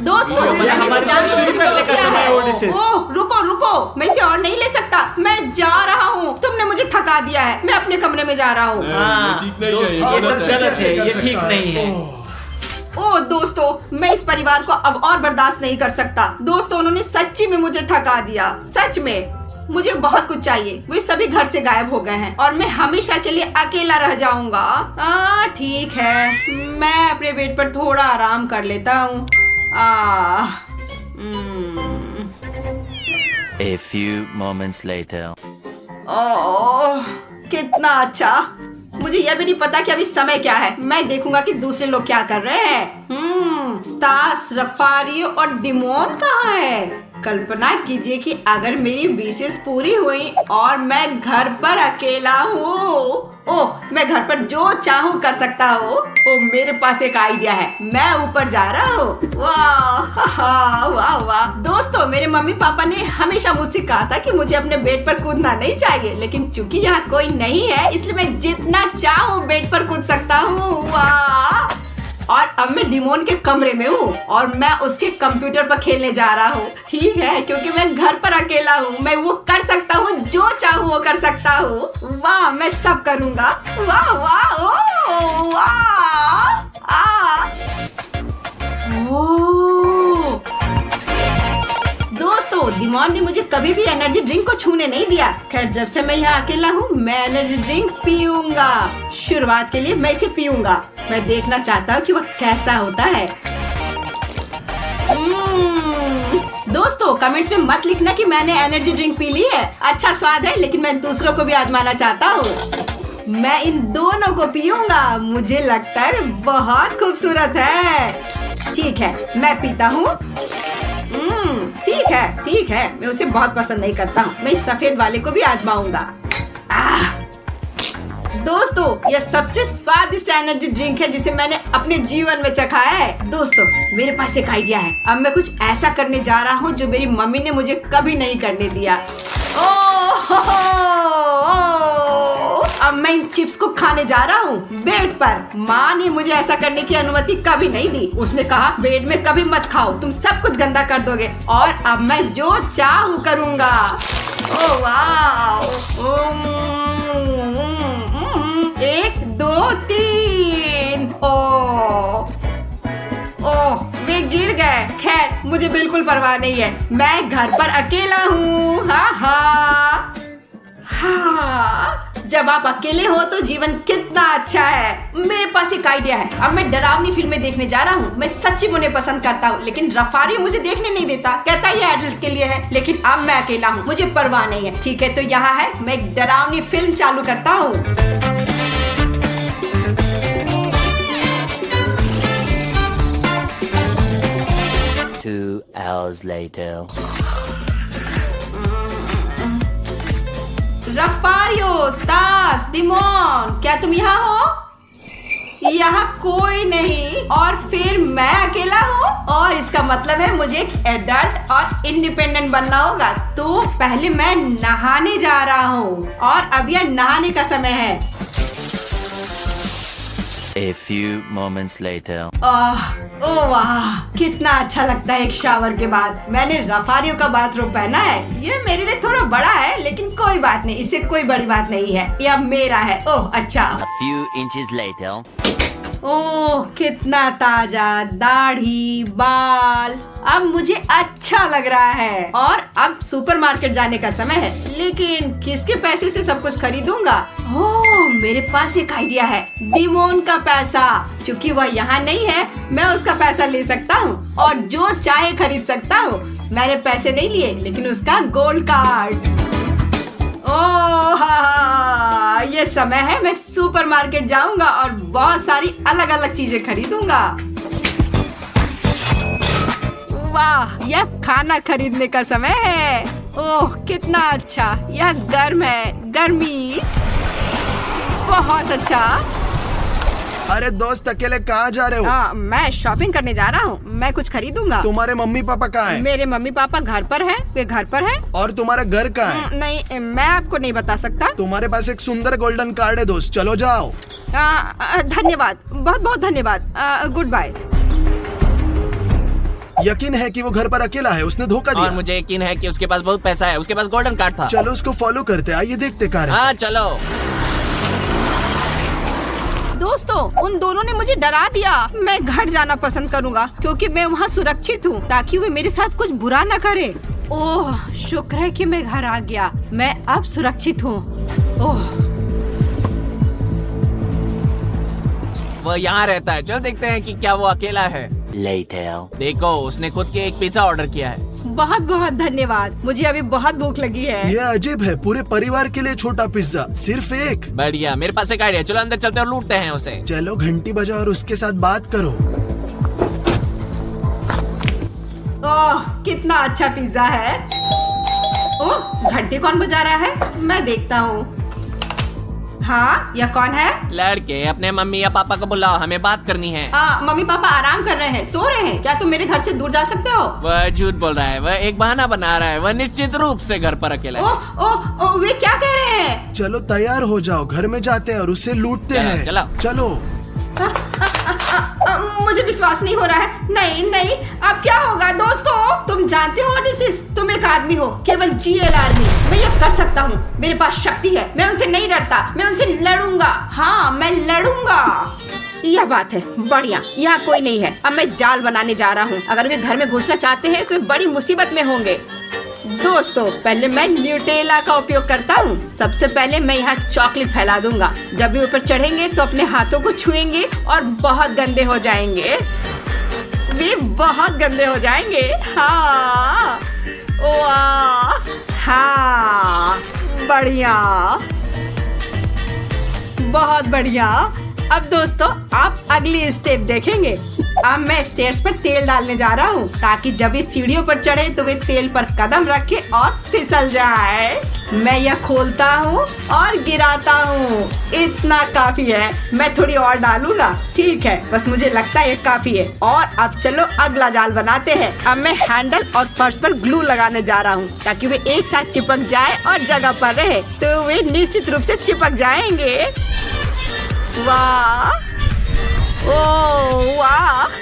दोस्तों ओह रुको रुको, मैं इसे और नहीं ले सकता, मैं जा रहा हूँ। तुमने मुझे थका दिया है, मैं अपने कमरे में जा रहा हूँ। ये सब गलत है, ये ठीक नहीं है। ओ दोस्तों, मैं इस परिवार को अब और बर्दाश्त नहीं कर सकता। दोस्तों, उन्होंने सच्ची में मुझे थका दिया, सच में। मुझे बहुत कुछ चाहिए, वे सभी घर से गायब हो गए हैं और मैं हमेशा के लिए अकेला रह जाऊंगा। ठीक है, मैं अपने बेड पर थोड़ा आराम कर लेता हूँ। A few moments later. ओह, कितना अच्छा। मुझे यह भी नहीं पता कि अभी समय क्या है। मैं देखूंगा कि दूसरे लोग क्या कर रहे हैं। स्टास, रफारियो और दिमोन कहाँ है? कल्पना कीजिए कि अगर मेरी विशेष पूरी हुई और मैं घर पर अकेला हूँ। ओह, मैं घर पर जो चाहूँ कर सकता हूँ। ओ, मेरे पास एक आइडिया है, मैं ऊपर जा रहा हूँ। वाह वाह वाह। दोस्तों, मेरे मम्मी पापा ने हमेशा मुझसे कहा था कि मुझे अपने बेड पर कूदना नहीं चाहिए, लेकिन चूंकि यहाँ कोई नहीं है इसलिए मैं जितना चाहूँ बेड पर कूद सकता हूँ। वाह। और अब मैं डिमोन के कमरे में हूँ और मैं उसके कंप्यूटर पर खेलने जा रहा हूँ। ठीक है, क्योंकि मैं घर पर अकेला हूँ, मैं वो कर सकता हूँ, जो चाहूँ वो कर सकता हूँ। वाह, मैं सब करूँगा। वाह वाह ओ वाह। दोस्तों, दिमोन ने मुझे कभी भी एनर्जी ड्रिंक को छूने नहीं दिया। खैर, जब से मैं यहाँ अकेला हूँ मैं एनर्जी ड्रिंक पीऊंगा। शुरुआत के लिए मैं इसे पीऊंगा। मैं देखना चाहता हूँ कि वह कैसा होता है। दोस्तों, कमेंट्स में मत लिखना कि मैंने एनर्जी ड्रिंक पी ली है। अच्छा स्वाद है, लेकिन मैं दूसरों को भी आजमाना चाहता हूँ। मैं इन दोनों को पीऊंगा। मुझे लगता है बहुत खूबसूरत है। ठीक है, मैं पीता हूँ। ठीक है, मैं उसे बहुत पसंद नहीं करता हूँ। मैं इस सफेद वाले को भी आजमाऊंगा। दोस्तों, यह सबसे स्वादिष्ट एनर्जी ड्रिंक है जिसे मैंने अपने जीवन में चखा है। दोस्तों, मेरे पास एक आइडिया है। अब मैं कुछ ऐसा करने जा रहा हूँ जो मेरी मम्मी ने मुझे कभी नहीं करने दिया। अब मैं इन चिप्स को खाने जा रहा हूँ बेड पर। माँ ने मुझे ऐसा करने की अनुमति कभी नहीं दी। उसने कहा बेड में कभी मत खाओ, तुम सब कुछ गंदा कर दोगे। और अब मैं जो चाहूँ करूँगा। ओह वाह। 1 2 3। ओह, वे गिर गए। खैर, मुझे बिल्कुल परवाह नहीं है, मैं घर पर अकेला हूँ। जब आप अकेले हो तो जीवन कितना अच्छा है। मेरे पास एक आइडिया है। अब मैं डरावनी फिल्में देखने जा रहा हूँ। मैं सच्ची में उन्हें पसंद करता हूँ, लेकिन रफारी मुझे देखने नहीं देता, कहता है ये एडल्ट्स के लिए है। लेकिन अब मैं अकेला हूँ, मुझे परवाह नहीं है। ठीक है, तो यहाँ है, मैं एक डरावनी फिल्म चालू करता हूँ। Two hours later. रफारियो, स्टास, दिमोन, क्या तुम यहाँ हो? यहाँ कोई नहीं और फिर मैं अकेला हूँ और इसका मतलब है मुझे एक एडल्ट और इंडिपेंडेंट बनना होगा। तो पहले मैं नहाने जा रहा हूँ और अब यह नहाने का समय है। A few moments later. ओह वाह, कितना अच्छा लगता है एक शावर के बाद। मैंने रफारियो का बाथरूम पहना है। ये मेरे लिए थोड़ा बड़ा है, लेकिन कोई बात नहीं, इससे कोई बड़ी बात नहीं है। यह मेरा है। ओह अच्छा। A few inches later. ओह, कितना ताजा, दाढ़ी, बाल। अब मुझे अच्छा लग रहा है और अब सुपरमार्केट जाने का समय है। लेकिन किसके पैसे से सब कुछ खरीदूंगा? ओह, मेरे पास एक आइडिया है। दिमोन का पैसा। क्योंकि वह यहाँ नहीं है, मैं उसका पैसा ले सकता हूँ और जो चाहे खरीद सकता हूँ। मैंने पैसे नहीं लिए, लेकिन उसका गोल्ड कार्ड। ओह, ये समय है, मैं सुपरमार्केट जाऊंगा और बहुत सारी अलग अलग चीजें खरीदूंगा। वाह, यह खाना खरीदने का समय है। ओह, कितना अच्छा, यह गर्म है, गर्मी बहुत अच्छा। अरे दोस्त, अकेले कहाँ जा रहे हो? मैं शॉपिंग करने जा रहा हूँ। मैं कुछ खरीदूंगा। तुम्हारे मम्मी पापा कहाँ हैं? मेरे मम्मी पापा घर पर हैं। वे घर पर हैं। और तुम्हारा घर कहाँ है? नहीं, मैं आपको नहीं बता सकता। तुम्हारे पास एक सुंदर गोल्डन कार्ड है दोस्त, चलो जाओ। धन्यवाद, बहुत बहुत धन्यवाद। Goodbye. यकीन है कि वो घर पर अकेला है, उसने धोखा और दिया। मुझे यकीन है कि उसके पास बहुत पैसा है, उसके पास गोल्डन कार्ड था। चलो उसको फॉलो करते, आइए देखते कारण। हाँ चलो। दोस्तों, उन दोनों ने मुझे डरा दिया। मैं घर जाना पसंद करूंगा क्योंकि मैं वहाँ सुरक्षित हूँ, ताकि वे मेरे साथ कुछ बुरा न करे। ओह, शुक्र है कि मैं घर आ गया। मैं अब सुरक्षित हूँ। ओह, वो यहाँ रहता है, चलो देखते हैं कि क्या वो अकेला है। Later. देखो, उसने खुद के एक पिज्जा ऑर्डर किया है। बहुत बहुत धन्यवाद। मुझे अभी बहुत भूख लगी है। ये अजीब है, पूरे परिवार के लिए छोटा पिज्जा, सिर्फ एक। बढ़िया, मेरे पास एक आइडिया, चलो अंदर चलते हैं और लूटते हैं उसे। चलो घंटी बजाओ और उसके साथ बात करो। ओह, कितना अच्छा पिज्जा है। ओह, घंटी कौन बजा रहा है? मैं देखता हूँ। हाँ, यह कौन है? लड़के, अपने मम्मी या पापा को बुलाओ, हमें बात करनी है। मम्मी पापा आराम कर रहे हैं, सो रहे हैं। क्या तुम मेरे घर से दूर जा सकते हो? वह झूठ बोल रहा है, वह एक बहाना बना रहा है, वह निश्चित रूप से घर पर अकेला है। ओह, वे क्या कह रहे हैं? चलो तैयार हो जाओ, घर में जाते हैं और उसे लूटते चलो, हैं। चलो। चलो। मुझे विश्वास नहीं हो रहा है। नहीं नहीं, अब क्या होगा? दोस्तों, तुम जानते हो ओडेसिस, तुम एक आदमी हो, केवल GL आर्मी। मैं ये कर सकता हूँ, मेरे पास शक्ति है। मैं उनसे नहीं डरता, मैं उनसे लड़ूंगा। हाँ, मैं लड़ूंगा। यह बात है, बढ़िया। यहाँ कोई नहीं है। अब मैं जाल बनाने जा रहा हूँ। अगर वे घर में घुसना चाहते हैं तो वे बड़ी मुसीबत में होंगे। दोस्तों, पहले मैं न्यूटेला का उपयोग करता हूँ। सबसे पहले मैं यहाँ चॉकलेट फैला दूंगा। जब भी ऊपर चढ़ेंगे तो अपने हाथों को छुएंगे और बहुत गंदे हो जाएंगे। वे बहुत गंदे हो जाएंगे। हाँ, वाह, हाँ, बढ़िया, बहुत बढ़िया। अब दोस्तों, आप अगली स्टेप देखेंगे। अब मैं स्टेयर्स पर तेल डालने जा रहा हूँ, ताकि जब इस सीढ़ियों पर चढ़े तो वे तेल पर कदम रखे और फिसल जाए। मैं यह खोलता हूँ और गिराता हूँ। इतना काफी है। मैं थोड़ी और डालूंगा। ठीक है, बस मुझे लगता है ये काफी है। और अब चलो अगला जाल बनाते हैं। अब मैं हैंडल और फर्श पर ग्लू लगाने जा रहा हूँ, ताकि वे एक साथ चिपक जाए और जगह पर रहे, तो वे निश्चित रूप से चिपक जाएंगे। वाह, ओह वाह,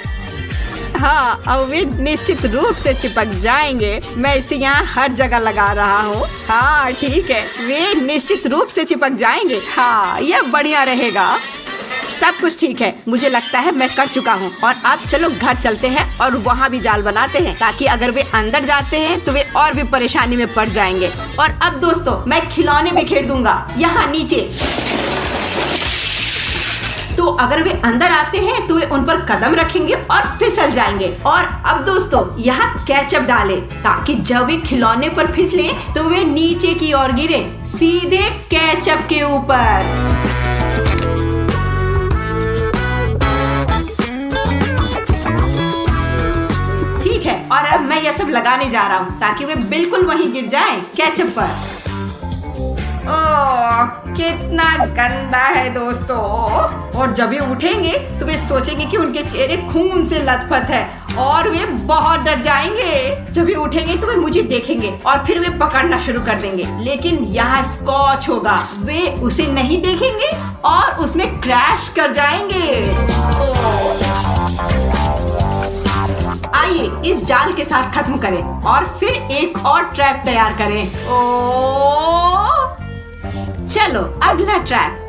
हाँ, अब वे निश्चित रूप से चिपक जाएंगे। मैं इसे यहाँ हर जगह लगा रहा हूँ। हाँ ठीक है, वे निश्चित रूप से चिपक जाएंगे। हाँ, यह बढ़िया रहेगा। सब कुछ ठीक है, मुझे लगता है मैं कर चुका हूँ। और अब चलो घर चलते हैं और वहाँ भी जाल बनाते हैं, ताकि अगर वे अंदर जाते हैं तो वे और भी परेशानी में पड़ जाएंगे। और अब दोस्तों, मैं खिलौने बिखेर दूंगा यहाँ नीचे। तो अगर वे अंदर आते हैं तो वे उन पर कदम रखेंगे और फिसल जाएंगे। और अब दोस्तों, यहाँ केचप डालें, ताकि जब वे खिलौने पर फिसले तो वे नीचे की ओर गिरे, सीधे केचप के ऊपर। ठीक है, और अब मैं यह सब लगाने जा रहा हूँ, ताकि वे बिल्कुल वहीं गिर जाएं, केचप पर। ओह, कितना गंदा है दोस्तों। और जब वे उठेंगे तो वे सोचेंगे कि उनके चेहरे खून से लथपथ है और वे बहुत डर जाएंगे। जब वे उठेंगे तो वे मुझे देखेंगे और फिर वे पकड़ना शुरू कर देंगे। लेकिन यहाँ स्कॉच होगा, वे उसे नहीं देखेंगे और उसमें क्रैश कर जाएंगे। आइए इस जाल के साथ खत्म करें और फिर एक और ट्रैप तैयार करें। ओह, चलो अगला ट्रैप।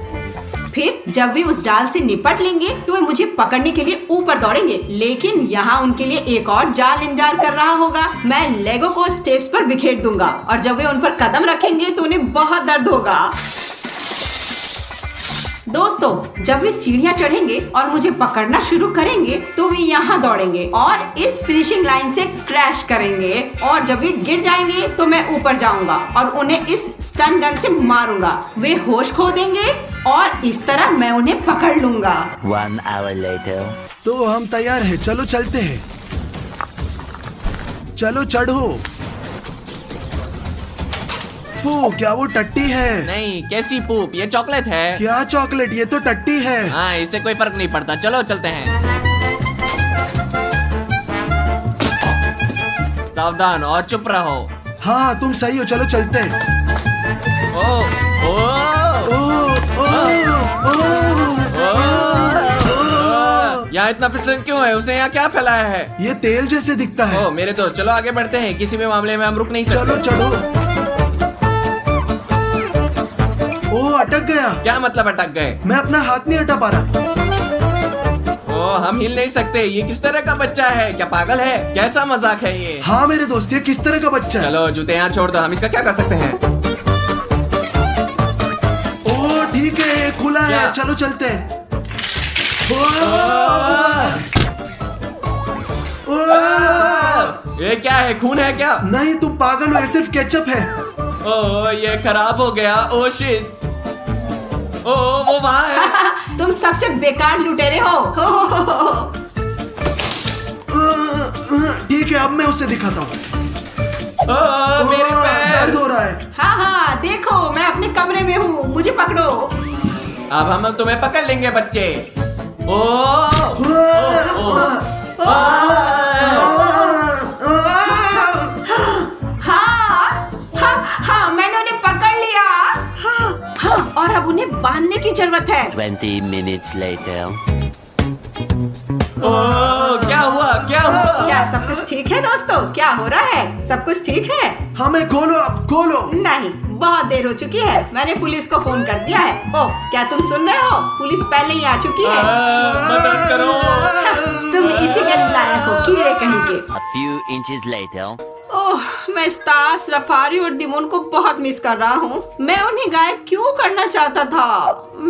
फिर जब वे उस जाल से निपट लेंगे तो वे मुझे पकड़ने के लिए ऊपर दौड़ेंगे। लेकिन यहाँ उनके लिए एक और जाल इंतजार कर रहा होगा। मैं लेगो को स्टेप्स पर बिखेर दूंगा और जब वे उन पर कदम रखेंगे तो उन्हें बहुत दर्द होगा। दोस्तों, जब वे सीढ़ियाँ चढ़ेंगे और मुझे पकड़ना शुरू करेंगे तो वे यहाँ दौड़ेंगे और इस फिनिशिंग लाइन से क्रैश करेंगे। और जब वे गिर जाएंगे तो मैं ऊपर जाऊंगा और उन्हें इस स्टन गन से मारूंगा। वे होश खो देंगे और इस तरह मैं उन्हें पकड़ लूंगा। 1 hour later. तो हम तैयार हैं, चलो चलते हैं। चलो चढ़ो। फू, क्या वो टट्टी है? नहीं, कैसी पूप, ये चॉकलेट है। क्या चॉकलेट? ये तो टट्टी है। हाँ, इससे कोई फर्क नहीं पड़ता। चलो चलते हैं। सावधान और चुप रहो। हाँ तुम सही हो, चलो चलते हैं। ओ, ओ, ओ, ओ, ओ, ओ, ओ, यहाँ इतना फिसलन क्यों है? उसने यहाँ क्या फैलाया है? ये तेल जैसे दिखता है। ओ मेरे दोस्त, चलो आगे बढ़ते हैं। किसी भी मामले में हम रुक नहीं सकते। चलो चलो। ओ अटक गया। क्या मतलब अटक गए? मैं अपना हाथ नहीं हटा पा रहा। ओ हम हिल नहीं सकते। ये किस तरह का बच्चा है? क्या पागल है? कैसा मजाक है ये? हाँ मेरे दोस्त, ये किस तरह का बच्चा है? चलो जूते यहाँ छोड़ दो, हम इसका क्या कर सकते हैं? ओ ठीक है, ये खुला है। क्या? चलो चलते हैं। ये क्या है? खून है क्या? नहीं तुम पागल हो, ये सिर्फ केचप है। ओ ये खराब हो गया। Oh shit. ओ वो वहाँ है। तुम सबसे बेकार लुटेरे हो। ठीक है, अब मैं उसे दिखाता हूँ। ओ मेरे दर्द पैर। हो रहा है। हाँ हाँ देखो, मैं अपने कमरे में हूँ, मुझे पकड़ो। अब हम तुम्हें पकड़ लेंगे बच्चे। ओ हाँ हाँ हाँ, मैंने उन्हें पकड़ लिया। हाँ हाँ, और अब उन्हें बांधने की जरूरत है। 20 minutes later. ओ क्या हुआ? क्या हुआ? क्या सब कुछ ठीक है दोस्तों? क्या हो रहा है? सब कुछ ठीक है? हमें खोलो, अब खोलो। नहीं, बहुत देर हो चुकी है। मैंने पुलिस को फोन कर दिया है। ओ क्या तुम सुन रहे हो? पुलिस पहले ही आ चुकी है। मदद करो। तुम इसी के लायक हो, कीड़े कहीं के। A few inches later. ओह, मैं स्टास, रफारी और दिमोन को बहुत मिस कर रहा हूँ। मैं उन्हें गायब क्यों करना चाहता था?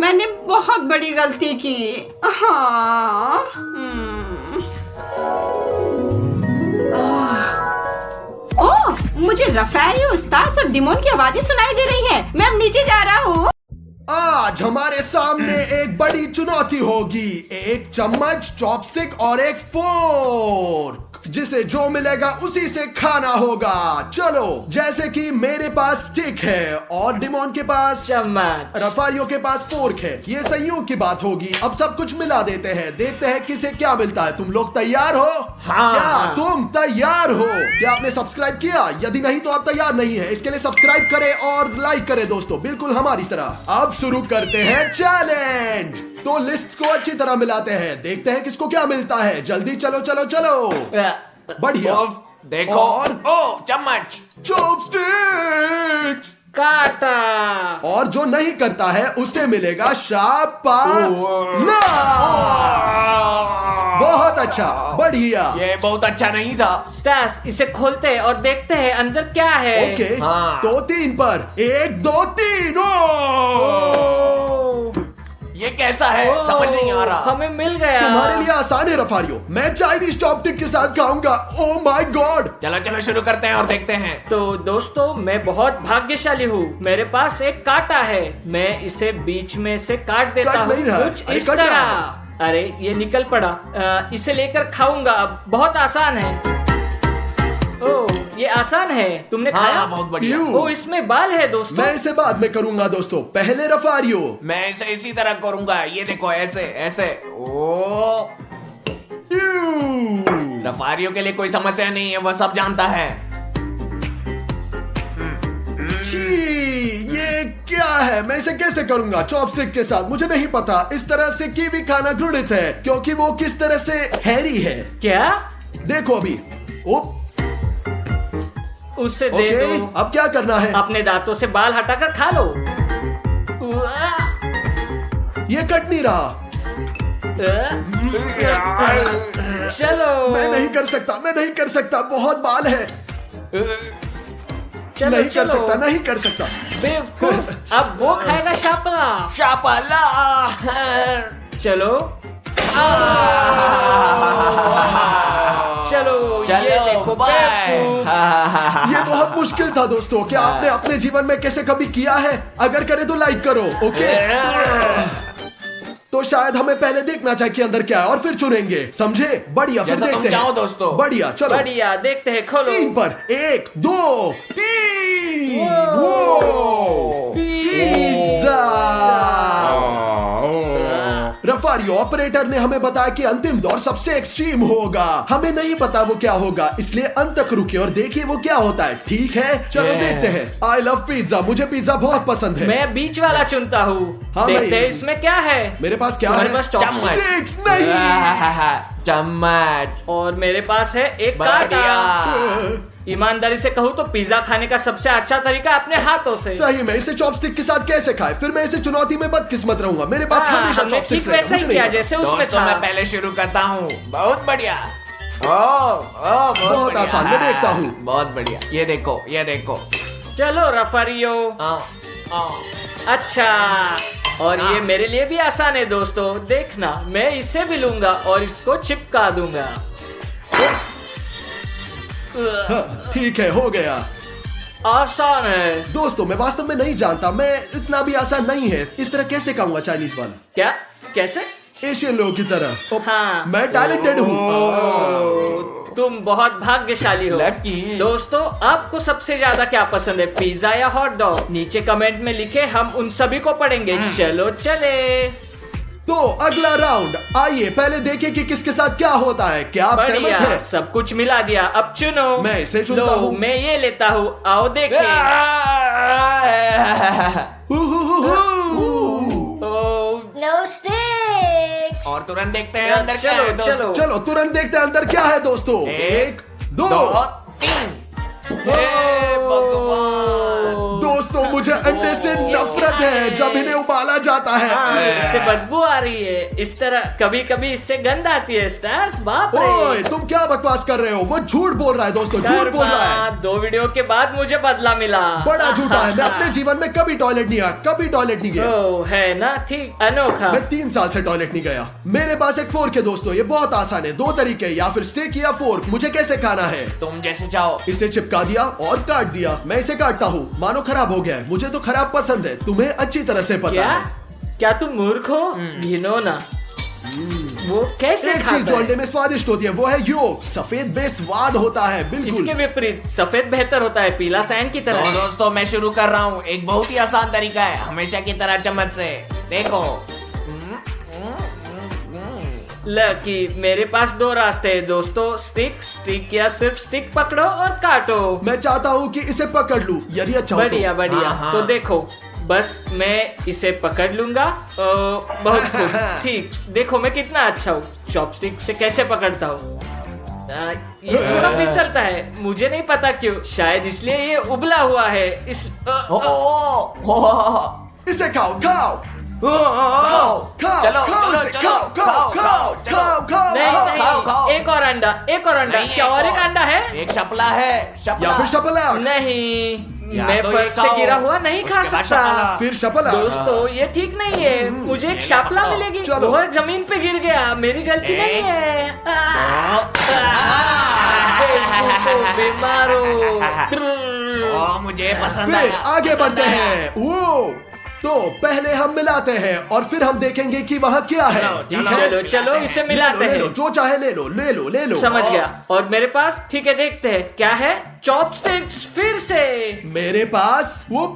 मैंने बहुत बड़ी गलती की। हाँ। ओह, मुझे रफारी, स्टास और दिमोन की आवाजें सुनाई दे रही हैं। मैं अब नीचे जा रहा हूँ। आज हमारे सामने एक बड़ी चुनौती होगी। एक चम्मच, चॉपस्टिक और एक फोर्क। जिसे जो मिलेगा उसी से खाना होगा। चलो, जैसे कि मेरे पास स्टिक है और डिमोन के पास चम्मच, रफारियो के पास फोर्क है। ये संयोग की बात होगी। अब सब कुछ मिला देते हैं, देखते हैं किसे क्या मिलता है। तुम लोग तैयार हो? हाँ। क्या तुम तैयार हो? क्या आपने सब्सक्राइब किया? यदि नहीं तो आप तैयार नहीं है। इसके लिए सब्सक्राइब करें और लाइक करें दोस्तों, बिल्कुल हमारी तरह। अब शुरू करते हैं चैलेंज। तो लिस्ट को अच्छी तरह मिलाते हैं, देखते हैं किसको क्या मिलता है। जल्दी चलो चलो चलो। बढ़िया। उफ, देखो। और ओ चम्मच। चॉपस्टिक्स। काटा। और जो नहीं करता है उसे मिलेगा शाबाश। बहुत अच्छा, बढ़िया। ये बहुत अच्छा नहीं था। स्टास, इसे खोलते हैं और देखते हैं अंदर क्या है। ओके, हाँ। तो 3 पर 1 2 3। ये कैसा है? समझ नहीं आ रहा। हमें मिल गया। तुम्हारे लिए आसान है रफारियो, मैं चाइनीज चॉपस्टिक के साथ खाऊंगा। Oh my God. चलो चलो शुरू करते हैं और देखते हैं। तो दोस्तों, मैं बहुत भाग्यशाली हूँ। मेरे पास एक कांटा है। मैं इसे बीच में से काट देता कट हूँ, नहीं रहा है। कुछ अरे इस कट रहा तरह। अरे ये निकल पड़ा। इसे लेकर खाऊंगा। अब बहुत आसान है। ओह, ये आसान है। तुमने खाया? हाँ बहुत बढ़िया। यू। ओ, इसमें बाल है दोस्तों। मैं इसे बाद में करूंगा दोस्तों, पहले रफारियो। मैं इसे इसी तरह करूंगा। ये देखो, ऐसे ऐसे। ओ रफारियो के लिए कोई समस्या नहीं है, वह सब जानता है। छी, ये क्या है? मैं इसे कैसे करूंगा चॉपस्टिक के साथ? मुझे नहीं पता। इस तरह से कीवी खाना घृणित है क्योंकि वो किस तरह से हैरी है। क्या? देखो अभी। ओप, उससे दे ओके, दो। अब क्या करना है? अपने दांतों से बाल हटाकर खा लो। ये कट नहीं रहा। चलो। मैं नहीं कर सकता, मैं नहीं कर सकता, बहुत बाल है। चलो, नहीं कर चलो। सकता, नहीं कर सकता। बेवकूफ, अब वो खाएगा शापला। शापाला। चलो। चलो, ये चलो देखो बाय। बेवकूफ। ये बहुत मुश्किल था दोस्तों। क्या आपने अपने जीवन में कैसे कभी किया है? अगर करे तो लाइक करो। ओके, तो शायद हमें पहले देखना चाहिए कि अंदर क्या है और फिर चुनेंगे, समझे? बढ़िया, फिर जैसा तुम देखते हैं। चाहो दोस्तों। बढ़िया, चलो। बढ़िया, देखते हैं। खोलो। 3 पर 1 2 3। वो पिज्जा। रफारियो, ऑपरेटर ने हमें बताया कि अंतिम दौर सबसे एक्सट्रीम होगा। हमें नहीं पता वो क्या होगा, इसलिए अंत तक रुकिए और देखिए वो क्या होता है। ठीक है, चलो देखते हैं। आई लव पिज्जा, मुझे पिज्जा बहुत पसंद है। मैं बीच वाला चुनता हूँ। हाँ, देखते भाई। हैं इसमें क्या है। मेरे पास क्या तुम्हारे है? पास chopsticks? Chopsticks नहीं। चम्मच। और मेरे पास है एक कांटा। ईमानदारी से कहूँ तो पिज्जा खाने का सबसे अच्छा तरीका अपने हाथों से। सही में इसे चॉपस्टिक के साथ कैसे खाए? फिर मैं इसे चुनौती में बदकिस्मत रहूंगा। मेरे पास हाँ, हमेशा हमने चॉपस्टिक्स ठीक वैसा ही किया जैसे उसमें दोस्तों था। मैं पहले शुरू करता हूँ। बहुत बढ़िया। बहुत बहुत बढ़िया। आसान, मैं देखता हूँ। बहुत बढ़िया। ये देखो, ये देखो। चलो रफारियो। अच्छा, और ये मेरे लिए भी आसान है दोस्तों। देखना, मैं इसे भी लूंगा और इसको चिपका दूंगा। ठीक है, हो गया। आसान है। दोस्तों मैं वास्तव में नहीं जानता, मैं इतना भी आसान नहीं है। इस तरह कैसे खाऊंगा चाइनीज वाला? क्या? कैसे? एशियन लोगों की तरह। हाँ। मैं टैलेंटेड हूँ। तुम बहुत भाग्यशाली हो। Lucky। दोस्तों, आपको सबसे ज्यादा क्या पसंद है, पिज्जा या हॉट डॉग? नीचे कमेंट में लिखे, हम उन सभी को पढ़ेंगे। चलो चले। तो अगला राउंड, आइए पहले देखें कि किसके साथ क्या होता है। क्या आप सहमत बढ़िया, हैं? सब कुछ मिला दिया। अब चुनो। मैं इसे चुनता लो, हूँ। मैं ये लेता हूँ। आओ देखें। ओ, No sticks. और तुरंत देखते हैं अंदर क्या चलो, है दोस्तों। चलो। चलो तुरंत देखते हैं अंदर क्या है दोस्तों। एक, दो। 3। हे भगवान। दोस्तों मुझे अंडे से नफरत है जब इन्हें उबाला जाता है। हाँ, इससे बदबू आ रही है। इस तरह कभी कभी इससे गंध आती है। स्टार्स, बाप रे। ओए तुम क्या बकवास कर रहे हो? वो झूठ बोल रहा है दोस्तों, झूठ बोल रहा है। 2 वीडियो के बाद मुझे बदला मिला। बड़ा झूठा है। मैं अपने जीवन में कभी टॉयलेट नहीं आया, कभी टॉयलेट नहीं गया। ओ, है ना, ठीक, अनोखा। मैं 3 साल से टॉयलेट नहीं गया। मेरे पास एक फोर्क है दोस्तों, ये बहुत आसान है। 2 तरीके, या फिर स्टिक या फोर्क। मुझे कैसे खाना है? तुम जैसे चाहो। इसे चिपका दिया और काट दिया। मैं इसे काटता हूँ, मानो खराब हो गया है। मुझे तो खराब पसंद है, तुम्हें अच्छी तरह से पता क्या? है। क्या तुम मूर्ख हो? घिनौना। वो कैसे एक चीज खाता जो है? अंडे में स्वादिष्ट होती है वो है योग। सफेद बेस्वाद होता है, बिल्कुल। इसके विपरीत सफेद बेहतर होता है, पीला सैंड की तो तरह। दोस्तों मैं शुरू कर रहा हूँ। एक बहुत ही आसान तरीका है, हमेशा की तरह चम्मच से। देखो। लकी, मेरे पास 2 रास्ते हैं दोस्तों। स्टिक या सिर्फ स्टिक पकड़ो और काटो। मैं चाहता हूँ कि इसे पकड़ लूं, यदि अच्छा हो तो। बढ़िया बढ़िया। हाँ। तो देखो, बस मैं इसे पकड़ लूंगा। बहुत खूब। ठीक, देखो मैं कितना अच्छा हूँ। चॉपस्टिक से कैसे पकड़ता हूँ। ये थोड़ा फिसलता है, मुझे नहीं पता क्यों। शायद इसलिए ये उबला हुआ है। इसे खाओ, खाओ, खाओ। खाओ, चलो खाओ चलो इसे, चलो खाओ, खाओ, खाओ, खाओ, खाओ। नहीं खाओ, नहीं, खाओ, खाओ। एक और अंडा, एक और अंडा। नहीं, क्या और एक अंडा है? एक शपला है। या फिर शपला, नहीं, या मैं तो ये फर्श से खाओ, गिरा हुआ नहीं खा उसके बाद सकता। शपला। फिर शपला। दोस्तों ये ठीक नहीं है। मुझे एक शापला पकड़ो। मिलेगी। चलो। वो जमीन पे गिर गया, मेरी गलती नहीं एक। है। बेवकूफो, बीमारो। मुझे पसंद फिर आया। आगे पसंद बढ़ते आया। हैं। वो तो पहले हम मिलाते हैं और फिर हम देखेंगे कि वहाँ क्या है। चलो, ठीक चलो। है? चलो चलो, इसे ले लो, मिलाते ले लो, हैं। जो चाहे ले लो, ले लो, ले लो। समझ गया। और मेरे पास, ठीक है, देखते हैं क्या है। चॉपस्टिक्स फिर से। मेरे पास वो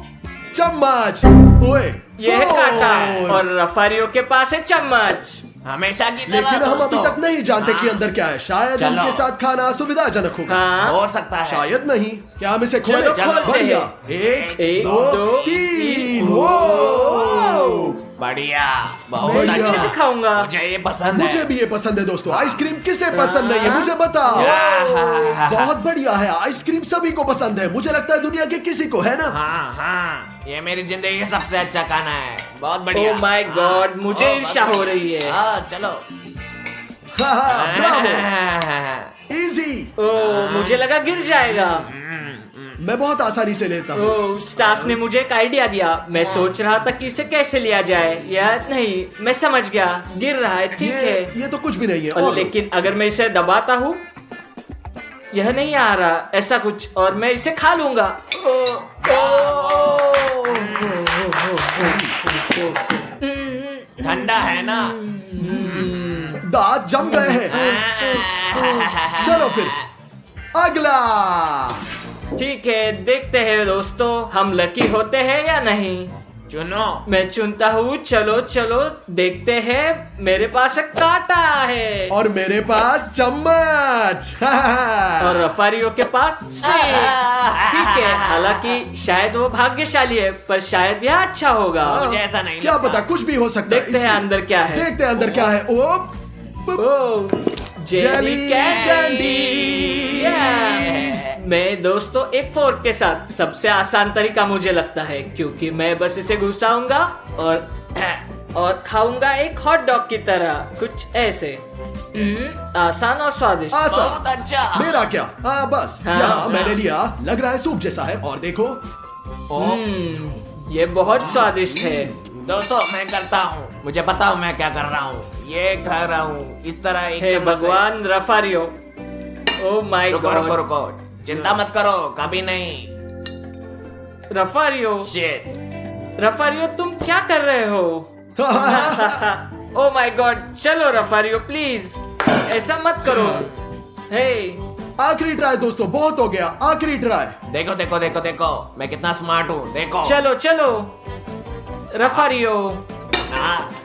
चम्मच। ओए ये है कांटा। फोर्क। और रफारियों के पास है चम्मच। हमेशा की तरह लेकिन हम अभी दोस्तों। तक नहीं जानते कि अंदर क्या है। शायद चलो। उनके साथ खाना सुविधाजनक होगा। हाँ, हो सकता है। शायद नहीं। क्या हम इसे खोलें? चलो, खोलते बढ़िया। हैं। 1 एक, 2 दो, 3। बढ़िया, बहुत मैं बढ़िया। अच्छे से खाऊंगा। मुझे ये पसंद मुझे है। भी ये पसंद है दोस्तों। आइसक्रीम किसे पसंद नहीं है, मुझे बताओ। बहुत बढ़िया है, आइसक्रीम सभी को पसंद है। मुझे लगता है दुनिया के किसी को, है ना? हाँ हाँ, ये मेरी जिंदगी का सबसे अच्छा खाना है। बहुत बढ़िया। ओह माय गॉड, मुझे ईर्ष्या हो रही है। हाँ चलो। Bravo, easy. ओह, मुझे लगा गिर जाएगा। मैं बहुत आसानी से लेता हूँ। ओह, स्टास ने मुझे एक आइडिया दिया। मैं सोच रहा था कि इसे कैसे लिया जाए। या नहीं, मैं समझ गया, गिर रहा है। ठीक है, ये तो कुछ भी नहीं है। और और लेकिन अगर मैं इसे दबाता हूँ, यह नहीं आ रहा, ऐसा कुछ, और मैं इसे खा लूंगा। ठंडा है ना? दांत जम गए हैं। चलो फिर अगला। ठीक है, देखते हैं दोस्तों, हम लकी होते हैं या नहीं। चुनो। मैं चुनता हूँ। चलो चलो देखते हैं। मेरे पास एक कांटा है और मेरे पास चम्मच। और रफारियो के पास स्टिक। ठीक है, हालांकि शायद वो भाग्यशाली है, पर शायद यह अच्छा होगा। मुझे ऐसा नहीं क्या लगता। पता, कुछ भी हो सकता है। देखते हैं अंदर क्या है। देखते हैं अंदर क्या है। ओ ओह, जेली Jelly कैंडी। candies। मैं दोस्तों एक फोर्क के साथ, सबसे आसान तरीका मुझे लगता है, क्योंकि मैं बस इसे घुसाऊंगा और खाऊंगा एक हॉट डॉग की तरह, कुछ ऐसे। आसान और स्वादिष्ट। आसान। बहुत अच्छा। मेरा क्या? हाँ बस हाँ, यहाँ मैंने लिया। लग रहा है सूप जैसा है। और देखो, ये बहुत स्वादिष्ट है। दोस्तों मैं करता हूँ, मुझे पता हूँ मैं क्या कर रहा हूँ। ये खा रहा हूँ इस तरह एक हे चम्मच से। भगवान रफारियो, ओ माय रुको रुको गॉड। रुको, चिंता मत करो, कभी नहीं। रफारियो, शिट। रफारियो तुम क्या कर रहे हो? ओ माय गॉड, चलो रफारियो प्लीज, ऐसा मत करो। हे, आखिरी ट्राई दोस्तों, बहुत हो गया। आखिरी ट्राई। देखो देखो देखो देखो, मैं कितना स्मार्ट हूँ, देखो। चलो चलो रफारियो,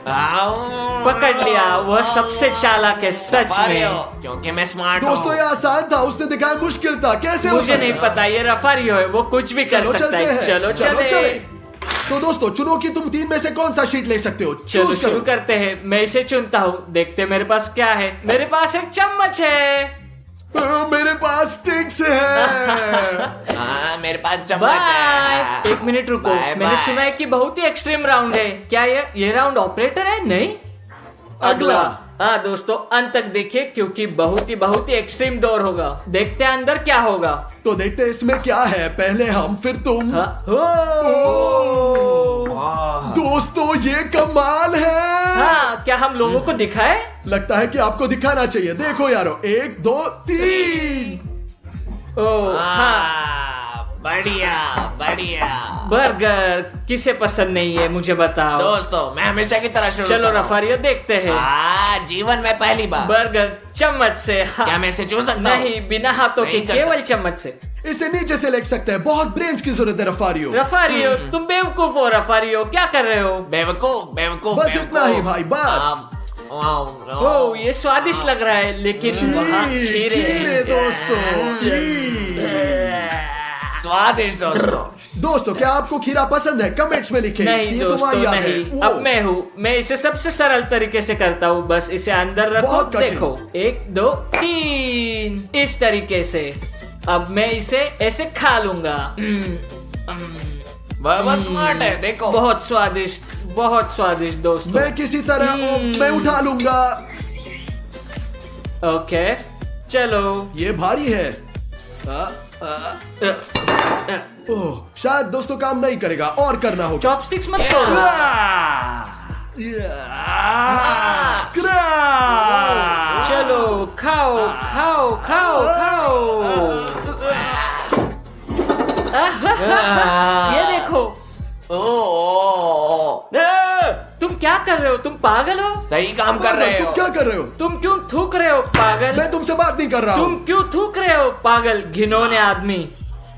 पकड़ लिया। वह सबसे चालाक है सच में। क्योंकि मैं स्मार्ट दोस्तों हूँ। ये आसान था, उसने दिखाया मुश्किल था। कैसे हो मुझे सकता नहीं है? पता, ये रफारियो है, वो कुछ भी कर चलो सकता चलते है। हैं। चलो चले। चले। तो दोस्तों चुनो कि तुम तीन में से कौन सा शीट ले सकते हो। चलो चूज शुरू करो। करते हैं। मैं इसे चुनता हूँ, देखते मेरे पास क्या है। मेरे पास एक चम्मच है। मेरे पास स्टिक्स है। हाँ मेरे पास चम्मच बाय। है। एक मिनट रुको, बाय, मैंने बाय। सुना है कि बहुत ही एक्सट्रीम राउंड है। क्या ये राउंड ऑपरेटर है? नहीं, अगला। हाँ दोस्तों, अंत तक देखिए, क्योंकि बहुत ही एक्सट्रीम दौर होगा। देखते हैं अंदर क्या होगा। तो देखते हैं इसमें क्या है। पहले हम, फिर तुम। हाँ, दोस्तों ये कमाल है। हाँ, क्या हम लोगों को दिखाए? लगता है कि आपको दिखाना चाहिए। देखो यारो, 1 2 3। ओ हाँ, बढ़िया बढ़िया। बर्गर किसे पसंद नहीं है, मुझे बताओ। दोस्तों मैं हमेशा की तरह शुरू चलो कर रहा हूँ। रफारियो, देखते हैं। जीवन में पहली बार। बर्गर चम्मच से। हाँ। क्या मैं इसे छू सकता हूँ? नहीं, बिना हाथों के, नहीं कर केवल सकता। चम्मच से। इसे नीचे से ले सकते हैं। बहुत ब्रेन्स की जरूरत है रफारियो। रफारियो तुम बेवकूफ हो। रफारियो क्या कर रहे हो? बेवकूफ बेवकूफ। बस इतना ही भाई, बस। ओ ये स्वादिष्ट लग रहा है, लेकिन वहाँ खीरे हैं। खीरे दोस्तों। स्वादिष्ट दोस्तों। दोस्तों क्या आपको खीरा पसंद है? कमेंट्स में लिखें। नहीं ये दोस्तों तुम्हारी याद नहीं। है। अब मैं हूँ, मैं इसे सबसे सरल तरीके से करता हूँ। बस इसे अंदर रखो। बहुत कठिन। देखो, 1 2 3 इस तरीके से। अब मैं इसे ऐसे खा लूंगा। बहुत स्मार्ट है, देखो। बहुत स्वादिष्ट दोस्तों। मैं किसी तरह मैं उठा लूंगा। ओके चलो। ये भारी है। ओह, शायद दोस्तों काम नहीं करेगा और करना होगा। चॉपस्टिक्स मत तोड़ो। चलो खाओ खाओ खाओ खाओ। ये देखो। तुम क्या कर रहे हो? तुम पागल हो? सही काम कर रहे तुम हो। क्या कर रहे हो? तुम क्यों थूक रहे हो पागल? मैं तुमसे बात नहीं कर रहा तुम हूँ। क्यों थूक रहे हो पागल घिनौने आदमी?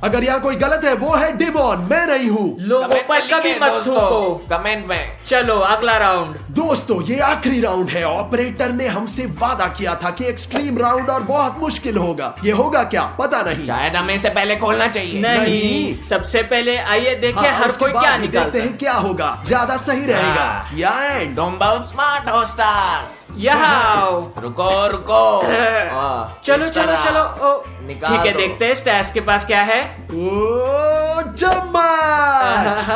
अगर यहाँ कोई गलत है वो है डिमोन, मैं नहीं हूँ। लोगों कमेंट पर में कभी लिखें मत दोस्तों, थूको। कमेंट में। चलो अगला राउंड। दोस्तों ये आखिरी राउंड है। ऑपरेटर ने हमसे वादा किया था कि एक्सट्रीम राउंड और बहुत मुश्किल होगा। ये होगा क्या पता नहीं। शायद हमें इसे पहले खोलना चाहिए। नहीं, सबसे पहले आइए देखें हाँ, हर उसके कोई बाद क्या ही निकालता देखते है। हैं क्या होगा। ज्यादा सही रहेगा। हाँ। या एंड। तुम बहुत स्मार्ट हो स्टार्स। यहाँ आओ। रुको रुको। चलो इस चलो तरह चलो। ओ, निकाल ठीक है, दो। देखते हैं स्टैश के पास क्या है। ओ चम्मच।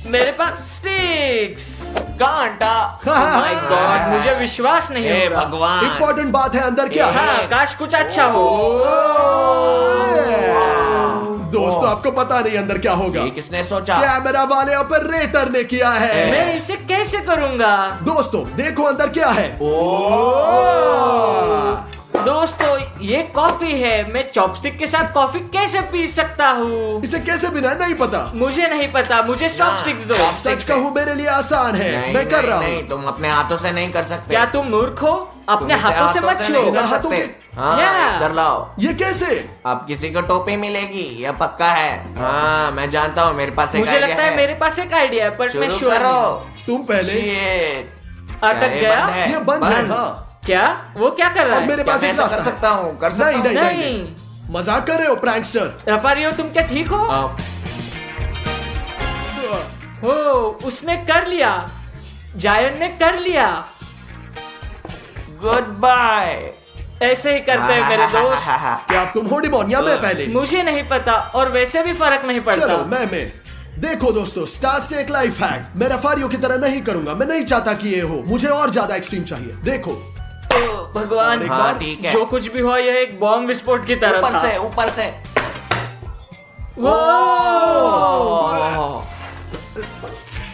मेरे पास स्टिक्स। कांटा। माय गॉड, मुझे विश्वास नहीं हे हो रहा। भगवान। इम्पोर्टेंट बात है अंदर क्या है। हाँ, काश कुछ अच्छा हो। दोस्तों आपको पता नहीं अंदर क्या होगा। ये किसने सोचा? कैमरा वाले ऑपरेटर ने किया है। मैं इसे कैसे करूंगा? दोस्तों देखो अंदर क्या है। दोस्तों ये कॉफी है। मैं चॉपस्टिक के साथ कॉफी कैसे पी सकता हूँ? इसे कैसे बिना नहीं पता। मुझे नहीं पता, मुझे चॉपस्टिक्स दो। सच कहूँ मेरे लिए आसान है। नहीं, मैं कर नहीं, रहा नहीं, हूँ। तुम अपने हाथों से नहीं कर सकते। क्या तुम मूर्ख हो? अपने तुम इसे हाथों से मत नहीं छुओ। कर हाथों सकते। से- हाँ Yeah. इधर लाओ। ये कैसे? अब किसी को टोपी मिलेगी, यह पक्का है। हाँ मैं जानता हूँ, मेरे पास एक मुझे आइडिया लगता है मेरे पास एक आइडिया है, पर मैं शुरू श्योर करो। नहीं। तुम पहले। Shit. अटक क्या ये गया? बंद है? ये बंद है, हाँ। क्या वो क्या कर रहा अब है? मेरे क्या पास मैं एक ऐसा रास्ता कर है। सकता हूँ? कर सकता हूँ? नहीं मजाक कर रहे हो प्रैंकस्टर? रफारियो, तुम क्या ठीक हो? हो, उसने कर लिया, जायन ने कर लिया। Goodbye. ऐसे ही करते हैं मेरे दोस्त। क्या तुम हो डिमोन या मैं पहले? मुझे नहीं पता, और वैसे भी फर्क नहीं पड़ता। चलो मैं देखो दोस्तों, स्टार्स से एक लाइफ हैक। मैं रफारियो की तरह नहीं करूंगा। मैं नहीं चाहता कि ये हो, मुझे और ज्यादा एक्सट्रीम चाहिए। देखो ओ, भगवान, हाँ ठीक है। जो कुछ भी हुआ यह एक बॉम्ब विस्फोट की तरह ऊपर था। से, ऊपर से। वो ओह,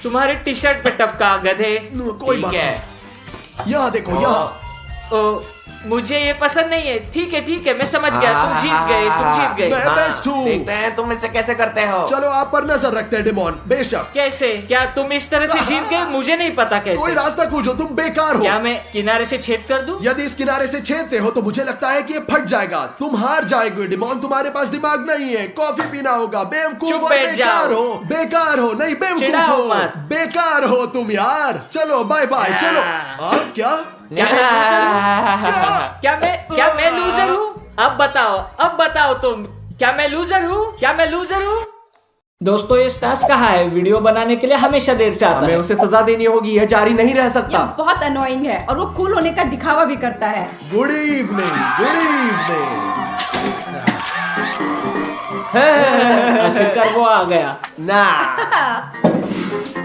तुम्हारी टी शर्ट पे टपका गधे। कोई ठीक बात है। नहीं। यहाँ देखो, यहाँ। ओ, मुझे ये पसंद नहीं है। ठीक है, मैं समझ गया। तुम जीत गए, तुम जीत गए। मैं बेस्ट हूँ। देखते हैं तुम इससे कैसे करते हो। चलो आप पर नजर रखते हैं डिमोन। बेशक कैसे? क्या तुम इस तरह से जीत गए? मुझे नहीं पता कोई कैसे। रास्ता खोजो, तुम बेकार हो। क्या मैं किनारे से छेद कर दूं? यदि इस किनारे से छेदते हो तो मुझे लगता है कि ये फट जाएगा। तुम हार जाएगे डिमोन। तुम्हारे पास दिमाग नहीं है। कॉफी पीना होगा। बेवकूफ चुप और बैठ बेकार जाओ। हो। बेकार हो, नहीं बेवकूफ चिढ़ाओ हो। मत। बेकार हो तुम यार। चलो बाय बाय। चलो आप क्या? क्या मैं लूजर हूँ? अब बताओ तुम, क्या मैं लूजर हूँ? दोस्तों, ये स्टास कहाँ है? वीडियो बनाने के लिए हमेशा देर से आता है। उसे सजा देनी होगी, यह जारी नहीं रह सकता। ये बहुत अनोइंग है और वो कूल होने का दिखावा भी करता है। Good evening, good evening. आखिरकार वो आ गया। ना,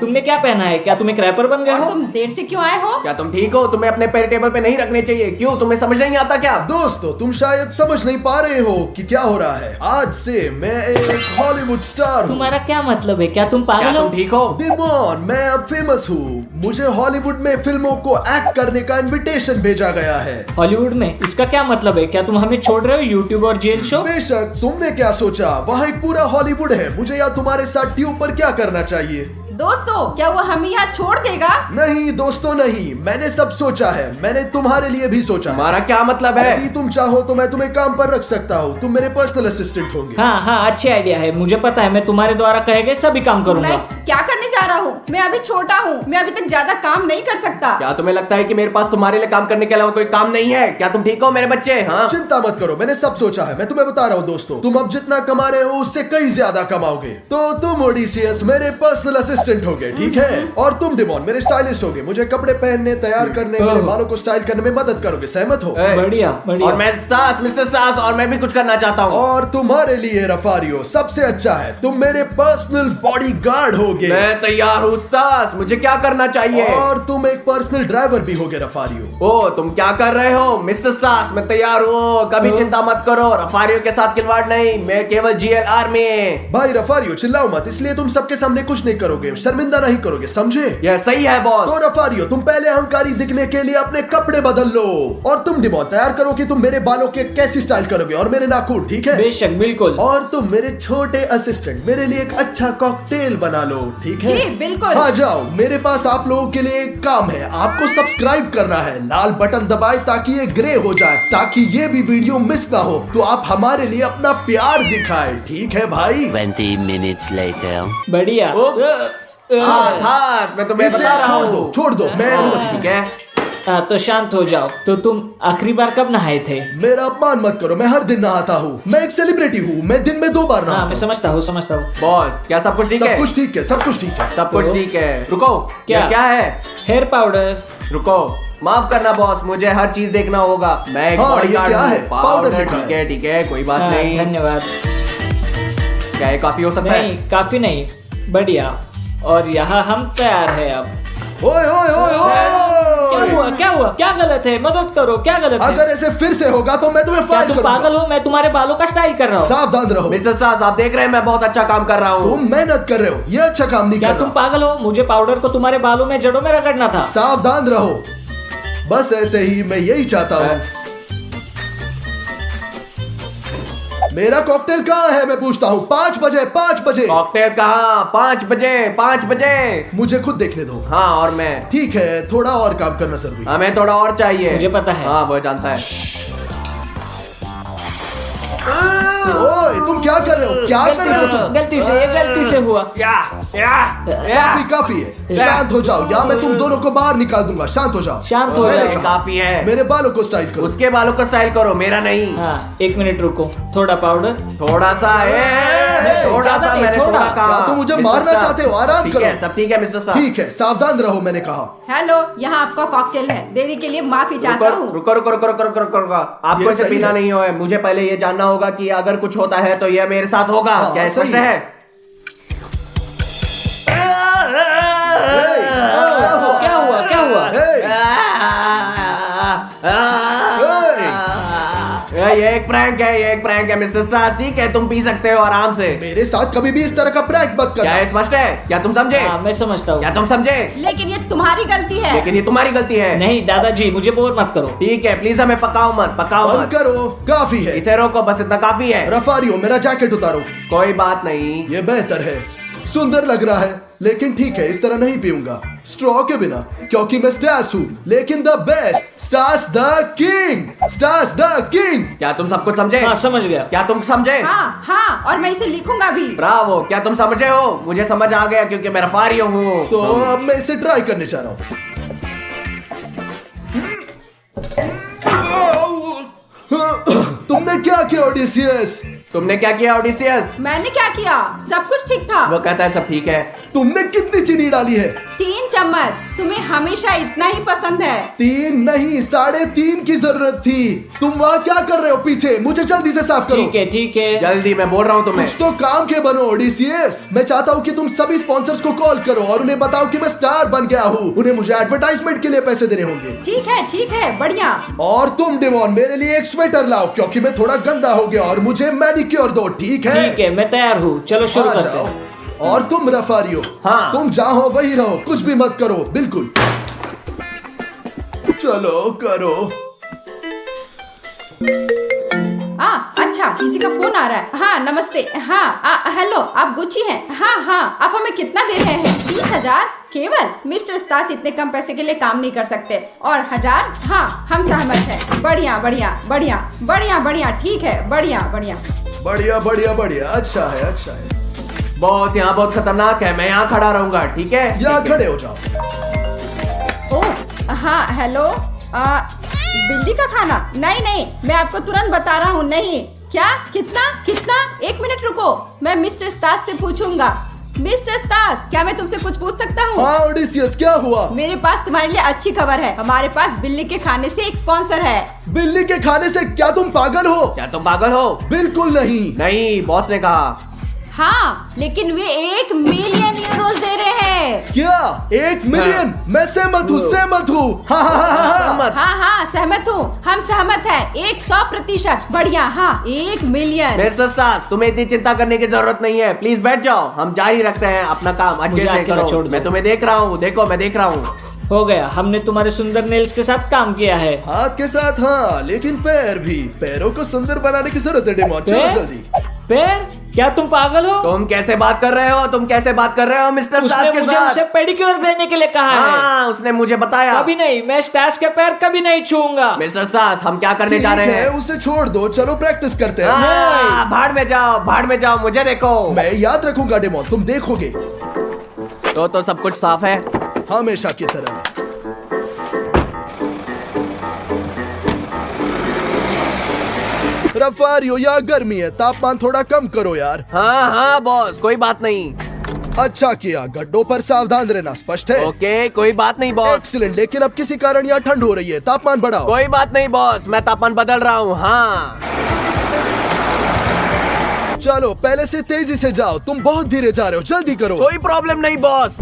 तुमने क्या पहना है? क्या तुम एक रैपर बन गए और हो? तुम देर से क्यों आए हो? क्या तुम ठीक हो? तुम्हें अपने पैर टेबल पे नहीं रखने चाहिए। क्यों, तुम्हें समझ नहीं आता क्या? दोस्तों, तुम शायद समझ नहीं पा रहे हो कि क्या हो रहा है। आज से मैं एक हॉलीवुड स्टार हूँ। तुम्हारा क्या मतलब है? क्या तुम क्या पागल हो? तुम ठीक हो? डिमोन, मैं अब फेमस हूँ। मुझे हॉलीवुड में फिल्मों को एक्ट करने का इनविटेशन भेजा गया है। हॉलीवुड में? इसका क्या मतलब है? क्या तुम हमें छोड़ रहे हो यूट्यूब और जेल शो? बेशक, तुमने क्या सोचा? वहाँ एक पूरा हॉलीवुड है। मुझे या तुम्हारे साथ ट्यूब पर क्या करना चाहिए? दोस्तों, क्या वो हमें यहाँ छोड़ देगा? नहीं दोस्तों नहीं, मैंने सब सोचा है। मैंने तुम्हारे लिए भी सोचा है। तुम्हारा क्या मतलब है? यदि तुम चाहो तो मैं तुम्हें काम पर रख सकता हूँ। तुम मेरे पर्सनल असिस्टेंट होंगे। हाँ, अच्छी आइडिया है। मुझे पता है, मैं तुम्हारे द्वारा कहे गए सभी काम करूंगा। मैं क्या करने जा रहा हूँ? मैं अभी छोटा हूँ। मैं अभी तक ज्यादा काम नहीं कर सकता। क्या तुम्हें लगता है कि मेरे पास तुम्हारे लिए काम करने के अलावा कोई काम नहीं है? क्या तुम ठीक हो मेरे बच्चे? हाँ, चिंता मत करो, मैंने सब सोचा है। मैं तुम्हें बता रहा हूँ दोस्तों, तुम अब जितना कमा रहे हो उससे कई ज्यादा कमाओगे। तो तुम ओडिसियस मेरे पर्सनल असिस्टेंट होगे, ठीक है? और तुम डिमोन मेरे स्टाइलिस्ट होगे। मुझे कपड़े पहनने, तैयार करने, मेरे बालों को स्टाइल करने में मदद करोगे। सहमत हो? बढ़िया। और मैं स्टार्स, मिस्टर स्टार्स, और मैं भी कुछ करना चाहता हूँ। और तुम्हारे लिए रफारियो सबसे अच्छा है। तुम मेरे पर्सनल बॉडीगार्ड होगे। मैं तैयार हूँ स्टार्स, मुझे क्या करना चाहिए? और तुम एक पर्सनल ड्राइवर भी होगे रफारियो। ओ, तुम क्या कर रहे हो मिस्टर स्टार्स? मैं तैयार हूँ, कभी चिंता मत करो। रफारियो के साथ खिलवाड़ नहीं, मैं केवल GLR में। भाई रफारियो चिल्लाओ मत, इसलिए तुम सबके सामने कुछ नहीं करोगे, शर्मिंदा नहीं करोगे, समझे? यह सही है बॉस। तो रफारियो, तुम पहले अहंकारी दिखने के लिए अपने कपड़े बदल लो। और तुम डिमोन तैयार करो कि तुम मेरे बालों के कैसी स्टाइल करोगे और मेरे नाखून, ठीक है? बेशक, बिल्कुल। और तुम मेरे छोटे असिस्टेंट मेरे लिए एक अच्छा कॉकटेल बना लो, ठीक है? जी, बिल्कुल। हाँ जाओ, मेरे पास आप लोगों के लिए एक काम है। आपको सब्सक्राइब करना है। लाल बटन दबाए ताकि ये ग्रे हो जाए, ताकि ये भी वीडियो मिस ना हो। तो आप हमारे लिए अपना प्यार दिखाएं, ठीक है भाई? 20 minutes later. बढ़िया। हाथ मैं तुम्हें इसे बता रहा हूँ। छोड़ दो, मैं अनुमति ठीक है। तो शांत हो जाओ। तो तुम आखिरी बार कब नहाए थे? मेरा अपमान मत करो, मैं हर दिन नहाता हूँ। मैं एक सेलिब्रिटी हूँ, मैं दिन में 2 बार हाँ, नहाता मैं हूँ। समझता हूँ। बॉस, क्या सब कुछ ठीक सब है? कुछ ठीक है, सब कुछ ठीक है। सब कुछ तो- ठीक है। रुको, क्या? यह क्या है? Hair powder. रुको, माफ करना बॉस, मुझे हर चीज देखना होगा। मैं एक हाँ, ये बॉडीगार्ड क्या हूँ। है? पाउडर लिखा ठीक है, ठीक है, कोई बात हाँ, नहीं। धन्यवाद। क्या ये काफी हो सकता है? नहीं, काफी नहीं। बढ़िया। और यहाँ हम तैयार है अब। ओए ओए ओए ओए! क्या हुआ? क्या गलत है? मदद करो, क्या गलत है? अगर ऐसे फिर से होगा तो मैं तुम्हें क्या फायर तुम करूंगा। पागल हो? मैं तुम्हारे बालों का स्टाइल कर रहा हूँ। सावधान रहो। मिस्टर स्टार्स, आप देख रहे हैं मैं बहुत अच्छा काम कर रहा हूँ। तुम मेहनत कर रहे हो, ये अच्छा काम नहीं क्या कर तुम रहा। पागल हो? मुझे पाउडर को तुम्हारे बालों में, जड़ों में रगड़ना था। सावधान रहो। बस ऐसे ही, मैं यही चाहता हूँ। मेरा कॉकटेल कहाँ है मैं पूछता हूँ? 5 बजे, 5 बजे। कॉकटेल कहाँ? 5 बजे, 5 बजे। मुझे खुद देखने दो। हाँ, और मैं। ठीक है, थोड़ा और काम करना जरूरी है। हमें थोड़ा और चाहिए। मुझे पता है। हाँ, वो जानता है। ओए, तुम क्या कर रहे हो? क्या कर रहे हो तुम? गलती से हुआ। काफी काफी है, शांत हो जाओ या मैं तुम दोनों को बाहर निकाल दूंगा। शांत हो जाओ। शांत हो मैंने जाओ। कहा, काफी है। मेरे बालों को स्टाइल करो। उसके बालों को स्टाइल करो, मेरा नहीं। हाँ, 1 मिनट रुको, थोड़ा पाउडर। थोड़ा सा है, थोड़ा ज्यादा सा नहीं, मैंने थोड़ा। थोड़ा कहा। क्या तुम मुझे मिस्टर मारना स्टार, चाहते हो? आराम ठीक करो। है, सब ठीक है मिस्टर स्टार। ठीक है, सावधान रहो, मैंने कहा। हेलो, यहाँ आपका कॉकटेल है। देरी के लिए माफी चाहता रुको हूँ। रुको रुको रुको रुको रुको रुको रुको। आपको ये इसे सही पीना है। नहीं है। मुझे पहले ये जानना होगा कि अगर कुछ होता है तो ये मेरे साथ होगा। हाँ, क्या सही स्पष्ट है। है? क्या हुआ? ये एक प्रैंक है, ये एक प्रैंक है मिस्टर स्टार्स। ठीक है, तुम पी सकते हो आराम से। मेरे साथ कभी भी इस तरह का प्रैंक मत क्या करना। ये स्पष्ट है? क्या तुम समझे? हाँ, मैं समझता हूँ। क्या तुम समझे? लेकिन ये तुम्हारी गलती है। लेकिन ये तुम्हारी गलती है। नहीं दादाजी, मुझे बोर मत करो। ठीक है, प्लीज हमें पकाओ मत, पकाओ बंद मत। करो, काफी है। इसे रोको, बस इतना काफी है। रफारियो, मेरा जैकेट उतारो। कोई बात नहीं। ये बेहतर है, सुंदर लग रहा है, लेकिन ठीक है, इस तरह नहीं पीऊंगा स्ट्रॉ के बिना, क्योंकि मैं स्टार्स हूँ, लेकिन the best, stars the king, stars the king. क्या तुम सब कुछ समझे? हाँ, समझ गया। क्या तुम समझे? हाँ हाँ, और मैं इसे लिखूंगा भी। ब्रावो, क्या तुम समझे हो? मुझे समझ आ गया क्योंकि मैं रफारियो हूँ। तो अब मैं इसे ट्राई करने जा रहा हूँ। तुमने क्या किया ओडिसियस? तुमने क्या किया ओडिसियस? मैंने क्या किया? सब कुछ ठीक था। वो कहता है सब ठीक है। तुमने कितनी चीनी डाली है? 3 चम्मच। तुम्हें हमेशा इतना ही पसंद है। 3 नहीं, 3.5 की जरूरत थी। तुम वहाँ क्या कर रहे हो पीछे? मुझे जल्दी से साफ करो। ठीक है। जल्दी, मैं बोल रहा हूँ तुम्हें। कुछ तो काम के बनो ओडिसियस। मैं चाहता हूँ कि तुम सभी स्पॉन्सर्स को कॉल करो और उन्हें बताओ कि मैं स्टार बन गया हूँ। उन्हें मुझे एडवर्टाइजमेंट के लिए पैसे देने होंगे। ठीक है, बढ़िया। और तुम डिवॉन, मेरे लिए एक स्वेटर लाओ, क्योंकि मैं थोड़ा गंदा हो गया और मुझे मैनिक्योर दो। ठीक है? ठीक है, मैं तैयार हूँ। चलो शुरू आ करते जाओ। हैं। और तुम रफारियो, हाँ। तुम जहाँ हो वही रहो, कुछ भी मत करो, बिल्कुल। चलो करो। अच्छा, किसी का फोन आ रहा है। हाँ, नमस्ते। हाँ, हेलो, आप गुच्ची हैं? हाँ, आप हमें कितना दे रहे हैं? 30,000 केवल? मिस्टर स्टार्स इतने कम पैसे के लिए काम नहीं कर सकते। और 1000? हाँ, हम सहमत हैं। बढ़िया, ठीक है, बढ़िया। बढ़िया, अच्छा है। बॉस, यहाँ बहुत खतरनाक है। मैं यहाँ खड़ा रहूंगा, ठीक है? यहाँ खड़े हो जाओ। ओह, हाँ, हेलो। बिल्ली का खाना? नहीं, मैं आपको तुरंत बता रहा हूँ। नहीं। क्या? कितना? 1 मिनट रुको, मैं मिस्टर स्टार्स से पूछूंगा। मिस्टर स्टार्स, क्या मैं तुमसे कुछ पूछ सकता हूँ? हाँ ओडिसियस, क्या हुआ? मेरे पास तुम्हारे लिए अच्छी खबर है। हमारे पास बिल्ली के खाने से एक स्पॉन्सर है। बिल्ली के खाने से? क्या तुम पागल हो? क्या तुम पागल हो? बिल्कुल नहीं। नहीं, बॉस ने कहा। हाँ, लेकिन वे 1 मिलियन यूरोज दे रहे हैं। क्या? 1 मिलियन? मैं सहमत हूँ। सहमत। हाँ, सहमत हूँ। हम सहमत हैं। 100%। बढ़िया। हाँ, 1 मिलियन। मिस्टर स्टार्स, तुम्हें इतनी चिंता करने की जरूरत नहीं है। प्लीज बैठ जाओ, हम जारी रखते हैं अपना काम अच्छे मुझे से अकेला छोड़ करो। दो। मैं तुम्हें देख रहा हूँ, देखो मैं देख रहा हूँ। हो गया, हमने तुम्हारे सुंदर नेल्स के साथ काम किया है। हाथ के साथ हाँ, लेकिन पैर भी। पैरों को सुंदर बनाने की जरूरत है डेमो। चलो पैर? जल्दी। पैर? क्या तुम पागल हो? तुम कैसे बात कर रहे हो मिस्टर उसने स्टार्स के मुझे साथ? उसे पेडिक्योर देने के लिए कहा है। हाँ, उसने मुझे बताया। कभी नहीं, मैं स्टार्स के पैर कभी नहीं छूऊंगा। मिस्टर स्टार्स, हम क्या करने जा ठीक रहे है, हैं? उसे छोड़ दो, चलो प्रैक्टिस करते हैं। हाँ, भाड़ में जाओ, मुझे देखो। मैं याद रखूंगा डेमो, तुम देखोगे। तो सब कुछ साफ है। हमेशा की तरह। रफारियो, यहाँ गर्मी है, तापमान थोड़ा कम करो यार। हाँ बॉस, कोई बात नहीं। अच्छा किया, गड्ढों पर सावधान रहना। स्पष्ट है? ओके, कोई बात नहीं बॉस। एक्सीलेंट, लेकिन अब किसी कारण यहाँ ठंड हो रही है, तापमान बढ़ाओ। कोई बात नहीं बॉस, मैं तापमान बदल रहा हूँ। हाँ, चलो पहले से तेजी से जाओ, तुम बहुत धीरे जा रहे हो, जल्दी करो। कोई प्रॉब्लम नहीं बॉस।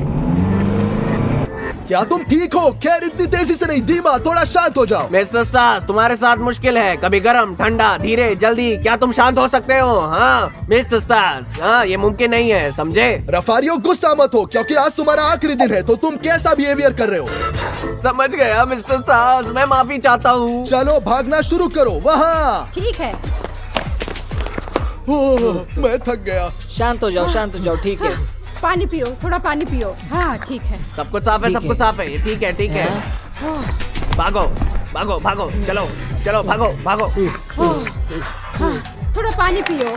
क्या तुम ठीक हो? खैर इतनी तेजी से नहीं, धीमा, थोड़ा शांत हो जाओ। मिस्टर स्टार्स, तुम्हारे साथ मुश्किल है, कभी गर्म, ठंडा, धीरे, जल्दी। क्या तुम शांत हो सकते हो? हाँ मिस्टर स्टार्स, हाँ, ये मुमकिन नहीं है, समझे? रफारियो, गुस्सा मत हो, क्योंकि आज तुम्हारा आखिरी दिन है, तो तुम कैसा बिहेवियर कर रहे हो? समझ गया मिस्टर स्टार्स, मैं माफी चाहता हूँ। चलो भागना शुरू करो। वहाँ। ठीक है। ओह, मैं थक गया। शांत हो जाओ, ठीक है। पानी पियो, थोड़ा पानी पियो। हाँ, ठीक है। सब कुछ साफ है, सब कुछ साफ है। ये ठीक है। भागो, चलो, भागो। हाँ, थोड़ा पानी पियो।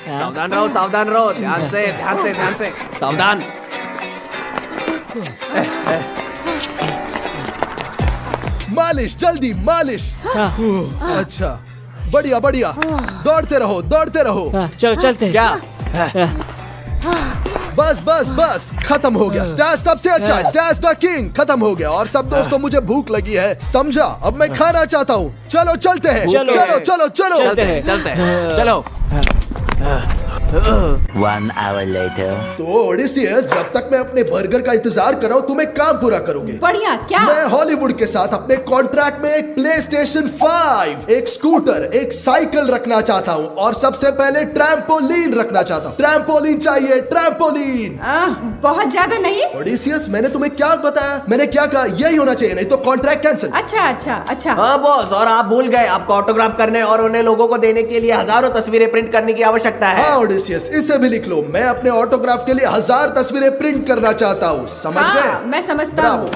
सावधान रहो, ध्यान से सावधान। मालिश, जल्दी मालिश। अच्छा, बढ़िया बढ़िया, दौड़ते रहो। हाँ, चलो चलते हैं। क्या? बस खत्म हो गया। स्टैस सबसे अच्छा है, स्टैस द किंग खत्म हो गया। और सब दोस्तों, मुझे भूख लगी है, समझा? अब मैं खाना चाहता हूँ। चलो चलते हैं। चलो चलते हैं। चलो। 1 hour later. तो ओडिसियस, जब तक मैं अपने बर्गर का इंतजार कर रहा हूँ, तुम एक काम पूरा करोगे। बढ़िया। क्या? मैं हॉलीवुड के साथ अपने कॉन्ट्रैक्ट में एक PlayStation 5, एक स्कूटर, एक साइकिल रखना चाहता हूँ, और सबसे पहले ट्रैम्पोलिन रखना चाहता हूँ। ट्रैम्पोलिन चाहिए, ट्रैम्पोलिन। बहुत ज्यादा नहीं। ओडिसियस, मैंने तुम्हें क्या बताया? मैंने क्या कहा? यही होना चाहिए, नहीं तो कॉन्ट्रैक्ट कैंसिल। अच्छा। हाँ बॉस, और आप भूल गए, आपको ऑटोग्राफ करने और उन्हें लोगों को देने के लिए हजारों तस्वीरें प्रिंट करने की आवश्यकता है। हाँ ओडिसियस, इसे भी लिख लो। मैं अपने ऑटोग्राफ के लिए 1000 तस्वीरें प्रिंट करना चाहता हूँ, समझ गए? मैं समझता ब्रावो। हूँ।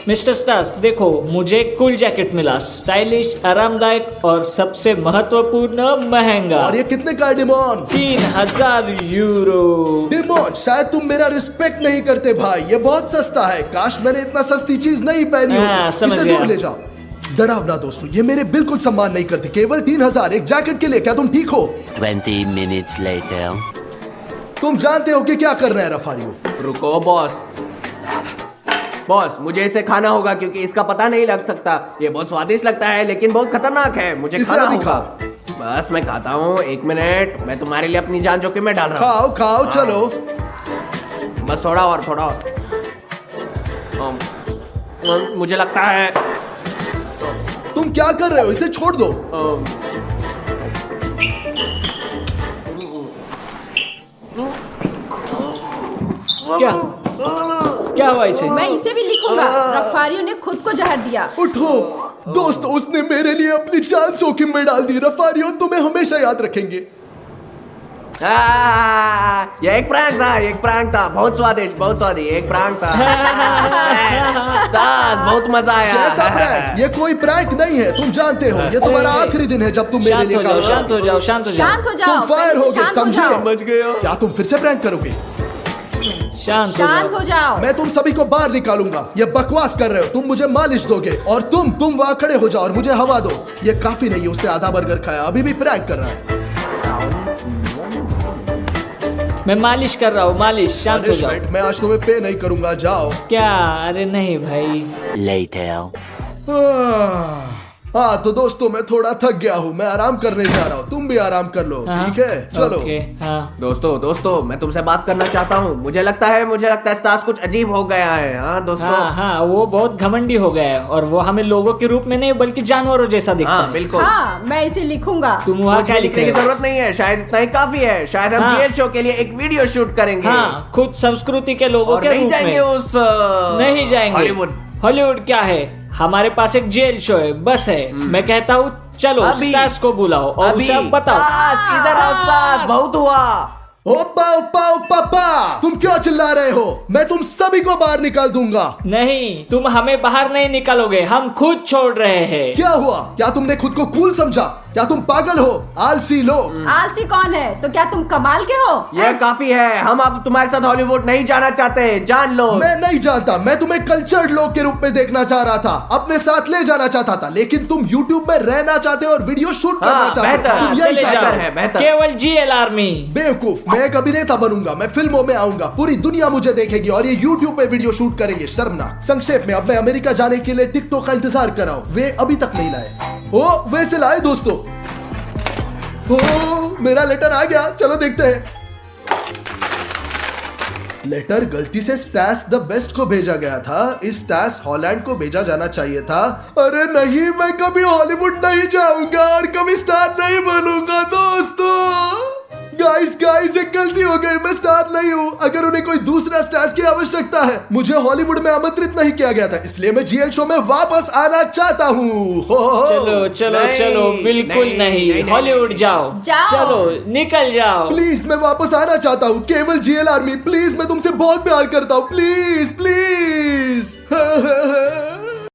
मिस्टर स्टास, देखो मुझे एक कूल जैकेट मिला, स्टाइलिश, आरामदायक और सबसे महत्वपूर्ण महंगा। और ये कितने का है डिमोन? 3000 यूरो। डिमोन, शायद तुम मेरा रिस्पेक्ट नहीं करते भाई, ये बहुत सस्ता है। काश मैंने इतना सस्ती चीज नहीं पहनी होती। समझ इसे गया। दूर ले जाओ। डरावना दोस्तों, ये मेरे बिल्कुल सम्मान नहीं करते। केवल 3000 एक जैकेट के लिए, क्या तुम ठीक हो? 20 minutes later. तुम जानते हो कि क्या करना है रफारियो? रुको बॉस, मुझे इसे खाना होगा क्योंकि इसका पता नहीं लग सकता। ये बहुत स्वादिष्ट लगता है लेकिन बहुत खतरनाक है। मुझे इसे खाना अभी होगा। बस मैं खाता हूँ, 1 मिनट। मैं तुम्हारे लिए अपनी जान जोखिम में डाल रहा हूँ। खाओ चलो। बस थोड़ा और। मुझे लगता है तुम क्या कर रहे हो? इसे छोड़ दो। क्या हुआ इसे? मैं इसे भी लिखूंगा। रफारियो ने खुद को जहर दिया। उठो दोस्तों, उसने मेरे लिए अपनी जान जोखिम में डाल दी। रफारियो, तुम्हें हमेशा याद रखेंगे। ये एक प्रैंक था। बहुत स्वादिष्ट, एक प्रैंक था। स्टास, बहुत मजा आया। कैसा प्रैंक? ये कोई प्रैंक नहीं है, तुम जानते हो। ये तुम्हारा आखिरी दिन है जब तुम मेरे लिए काम करोगे। शांत हो जाओ। तुम फायर हो गए, समझे? समझ गए हो? क्या तुम फिर से प्रैंक करोगे? शांत हो जाओ। मैं तुम सभी को बाहर निकालूंगा। ये बकवास कर रहे हो। तुम मुझे मालिश दोगे और तुम वहाँ खड़े हो जाओ और मुझे हवा दो। ये काफी नहीं है, उसने आधा बर्गर खाया, अभी भी प्रैंक कर रहा है। मैं मालिश कर रहा हूँ। शांत हो जाओ। मैं आज तुम्हें पे नहीं करूंगा, जाओ। क्या? अरे नहीं भाई। Later. हाँ तो दोस्तों, मैं थोड़ा थक गया हूँ, मैं आराम करने जा रहा हूँ। तुम भी आराम कर लो, ठीक है? चलो। हाँ। दोस्तों, मैं तुमसे बात करना चाहता हूँ। मुझे लगता है स्टास कुछ अजीब हो गया है। हाँ दोस्तों। हाँ, वो बहुत घमंडी हो गया है और वो हमें लोगों के रूप में नहीं बल्कि जानवरों जैसा दिखता है। बिल्कुल। मैं इसे लिखूंगा। तुम वहाँ क्या लिख लिखने रहे की हो? जरूरत नहीं है, शायद इतना ही काफी है। शायद हम जेल शो के लिए एक वीडियो शूट करेंगे। हाँ, खुद संस्कृति के लोगों और के नहीं रूप जाएंगे में। नहीं जाएंगे। हॉलीवुड क्या है? हमारे पास एक जेल शो है, बस है। मैं कहता हूँ चलो स्टास को बुलाओ और उसे अब बताओ। इधर आओ स्टास, बहुत हुआ। ओप्पा, तुम क्यों चिल्ला रहे हो? मैं तुम सभी को बाहर निकाल दूंगा। नहीं, तुम हमें बाहर नहीं निकालोगे, हम खुद छोड़ रहे हैं। क्या हुआ? क्या तुमने खुद को कूल समझा? क्या तुम पागल हो? आलसी लोग। आलसी कौन है? तो क्या तुम कमाल के हो? यह काफी है। हम अब तुम्हारे साथ हॉलीवुड नहीं जाना चाहते, जान लो। मैं नहीं जानता। मैं तुम्हें कल्चर्ड लोग के रूप में देखना चाह रहा था, अपने साथ ले जाना चाहता था, लेकिन तुम YouTube में रहना चाहते हो और वीडियो शूट करना चाहते हो। बेहतर। तुम यही चले चाहते जाओ। हो। बेहतर। केवल GL आर्मी। बेवकूफ, मैं एक अभिनेता बनूंगा। मैं फिल्मों में आऊंगा, पूरी दुनिया मुझे देखेगी और ये YouTube पे वीडियो शूट करेंगे। शर्मनाक। संक्षेप में, अब मैं अमेरिका जाने के लिए टिकटॉक का इंतजार कर रहा हूँ। वे अभी तक नहीं लाए। ओ, वैसे लाए दोस्तों। ओ, मेरा लेटर आ गया, चलो देखते हैं। लेटर गलती से स्टैस द बेस्ट को भेजा गया था। इस स्टैस हॉलैंड को भेजा जाना चाहिए था। अरे नहीं, मैं कभी हॉलीवुड नहीं जाऊंगा और कभी स्टार नहीं बनूंगा दोस्तों। गाइस, एक गलती हो गई। मैं स्टार नहीं हूँ। अगर उन्हें कोई दूसरा स्टार की आवश्यकता है, मुझे हॉलीवुड में आमंत्रित नहीं किया गया था, इसलिए मैं GL शो में वापस आना चाहता हूँ। चलो, बिल्कुल नहीं। हॉलीवुड जाओ। चलो, निकल जाओ। प्लीज, मैं वापस आना चाहता हूँ। केवल GL आर्मी, प्लीज, मैं तुमसे बहुत प्यार करता हूँ। प्लीज।